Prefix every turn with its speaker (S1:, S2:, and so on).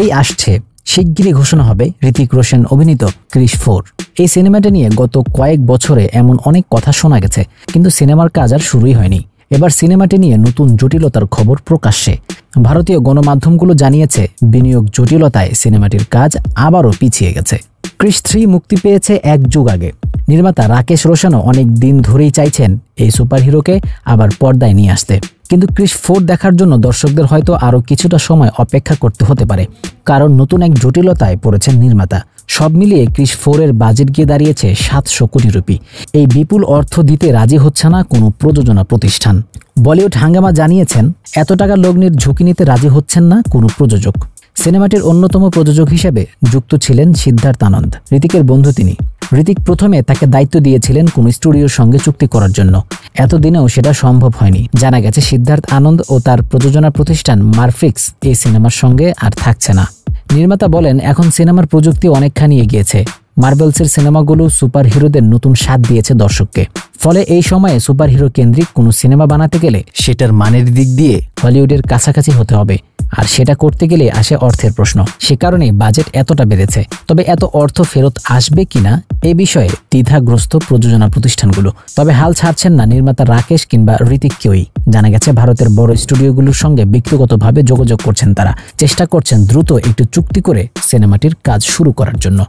S1: এই আসছে শিগগিরই ঘোষণা হবে ঋতিক রোশন অভিনীত ক্রিশ 4। এই সিনেমাটা নিয়ে গত কয়েক বছরে এমন অনেক কথা শোনা গেছে, কিন্তু সিনেমার কাজ আর শুরুই হয়নি। এবার সিনেমাটি নিয়ে নতুন জটিলতার খবর প্রকাশ্যে। ভারতীয় গণমাধ্যমগুলো জানিয়েছে বিনিয়োগ জটিলতায় সিনেমাটির কাজ আবারও পিছিয়ে গেছে। ক্রিশ 3 মুক্তি পেয়েছে এক যুগ আগে। নির্মাতা রাকেশ রোশনও অনেক দিন ধরেই চাইছেন এই সুপারহিরোকে আবার পর্দায় নিয়ে আসতে, কিন্তু ক্রিশ 4 দেখার জন্য দর্শকদের হয়তো আরও কিছুটা সময় অপেক্ষা করতে হতে পারে, কারণ নতুন এক জটিলতায় পড়েছেন নির্মাতা। সব মিলিয়ে ক্রিশ 4 এর বাজেট গিয়ে দাঁড়িয়েছে 700 কোটি রুপি। এই বিপুল অর্থ দিতে রাজি হচ্ছে না কোনো প্রযোজনা প্রতিষ্ঠান। বলিউড হাঙ্গামা জানিয়েছেন এত টাকা লগ্নির ঝুঁকি নিতে রাজি হচ্ছেন না কোনো প্রযোজক। সিনেমাটির অন্যতম প্রযোজক হিসেবে যুক্ত ছিলেন সিদ্ধার্থ আনন্দ, ঋতিকের বন্ধু তিনি। ঋতিক প্রথমে তাকে দায়িত্ব দিয়েছিলেন কোন স্টুডিওর সঙ্গে চুক্তি করার জন্য, এতদিনেও সেটা সম্ভব হয়নি। জানা গেছে সিদ্ধার্থ আনন্দ ও তার প্রযোজনা প্রতিষ্ঠান মারফ্লিক্স এই সিনেমার সঙ্গে আর থাকছে না। নির্মাতা বলেন এখন সিনেমার প্রযুক্তি অনেকখানি এগিয়েছে। মার্বেলসের সিনেমাগুলো সুপারহিরোদের নতুন স্বাদ দিয়েছে দর্শককে। ফলে এই সময়ে সুপারহিরো কেন্দ্রিক কোনো সিনেমা বানাতে গেলে সেটার মানের দিক দিয়ে হলিউডের কাছাকাছি হতে হবে, আর সেটা করতে গেলে আসে অর্থের প্রশ্ন। সে কারণে বাজেট এতটা বেড়েছে। তবে এত অর্থ ফেরত আসবে কিনা এ বিষয়ে দ্বিধাগ্রস্ত প্রযোজনা প্রতিষ্ঠানগুলো। তবে হাল ছাড়ছেন না নির্মাতা রাকেশ কিংবা ঋতিক কেউই। জানা গেছে ভারতের বড় স্টুডিওগুলোর সঙ্গে ব্যক্তিগতভাবে যোগাযোগ করছেন তারা, চেষ্টা করছেন দ্রুত একটু চুক্তি করে সিনেমাটির কাজ শুরু করার জন্য।